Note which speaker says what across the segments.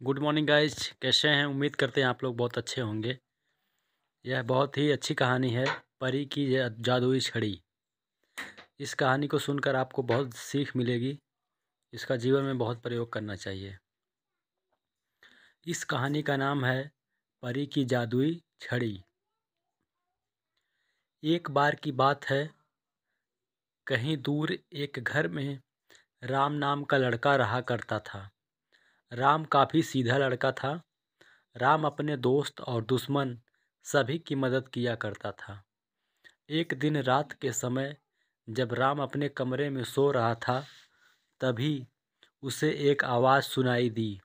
Speaker 1: Good morning guys. कैसे हैं? उम्मीद करते हैं आप लोग बहुत अच्छे होंगे। यह बहुत ही अच्छी कहानी है, परी की जादुई छड़ी। इस कहानी को सुनकर आपको बहुत सीख मिलेगी। इसका जीवन में बहुत प्रयोग करना चाहिए। इस कहानी का नाम है परी की जादुई छड़ी। एक बार की बात है, कहीं दूर एक घर में राम नाम का लड़का रहा करता था। राम काफ़ी सीधा लड़का था। राम अपने दोस्त और दुश्मन सभी की मदद किया करता था। एक दिन रात के समय जब राम अपने कमरे में सो रहा था, तभी उसे एक आवाज़ सुनाई दी।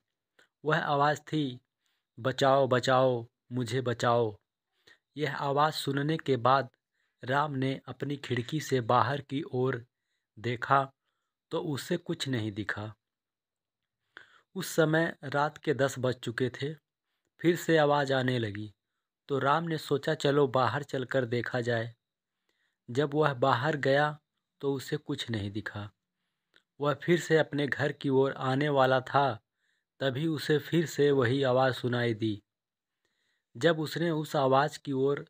Speaker 1: वह आवाज़ थी, बचाओ बचाओ मुझे बचाओ। यह आवाज़ सुनने के बाद राम ने अपनी खिड़की से बाहर की ओर देखा तो उसे कुछ नहीं दिखा। उस समय रात के 10 बज चुके थे। फिर से आवाज़ आने लगी तो राम ने सोचा चलो बाहर चलकर देखा जाए। जब वह बाहर गया तो उसे कुछ नहीं दिखा। वह फिर से अपने घर की ओर आने वाला था, तभी उसे फिर से वही आवाज़ सुनाई दी। जब उसने उस आवाज़ की ओर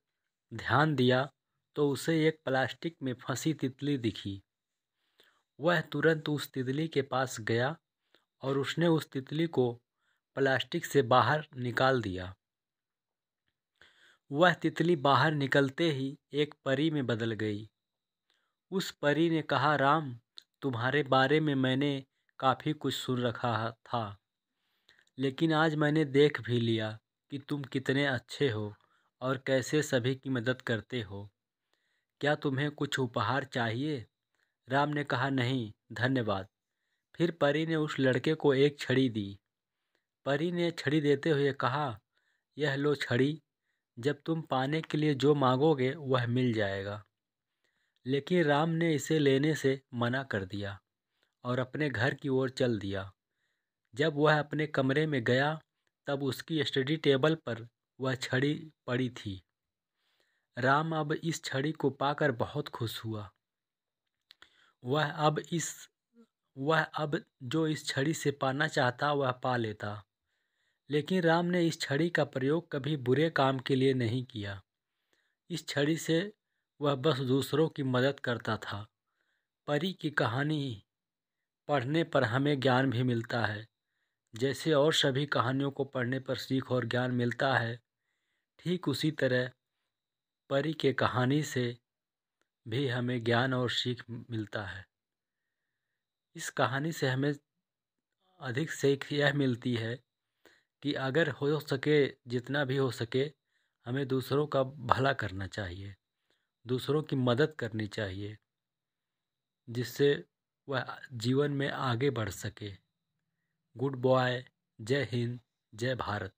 Speaker 1: ध्यान दिया तो उसे एक प्लास्टिक में फंसी तितली दिखी। वह तुरंत उस तितली के पास गया और उसने उस तितली को प्लास्टिक से बाहर निकाल दिया। वह तितली बाहर निकलते ही एक परी में बदल गई। उस परी ने कहा, राम, तुम्हारे बारे में मैंने काफ़ी कुछ सुन रखा था, लेकिन आज मैंने देख भी लिया कि तुम कितने अच्छे हो और कैसे सभी की मदद करते हो। क्या तुम्हें कुछ उपहार चाहिए? राम ने कहा, नहीं धन्यवाद। फिर परी ने उस लड़के को एक छड़ी दी। परी ने छड़ी देते हुए कहा, यह लो छड़ी, जब तुम पाने के लिए जो मांगोगे वह मिल जाएगा। लेकिन राम ने इसे लेने से मना कर दिया और अपने घर की ओर चल दिया। जब वह अपने कमरे में गया तब उसकी स्टडी टेबल पर वह छड़ी पड़ी थी। राम अब इस छड़ी को पाकर बहुत खुश हुआ। वह अब जो इस छड़ी से पाना चाहता वह पा लेता। लेकिन राम ने इस छड़ी का प्रयोग कभी बुरे काम के लिए नहीं किया। इस छड़ी से वह बस दूसरों की मदद करता था। परी की कहानी पढ़ने पर हमें ज्ञान भी मिलता है। जैसे और सभी कहानियों को पढ़ने पर सीख और ज्ञान मिलता है, ठीक उसी तरह परी के कहानी से भी हमें ज्ञान और सीख मिलता है। इस कहानी से हमें अधिक सीख यह मिलती है कि अगर हो सके, जितना भी हो सके, हमें दूसरों का भला करना चाहिए, दूसरों की मदद करनी चाहिए, जिससे वह जीवन में आगे बढ़ सके। Good boy. जय हिंद, जय भारत।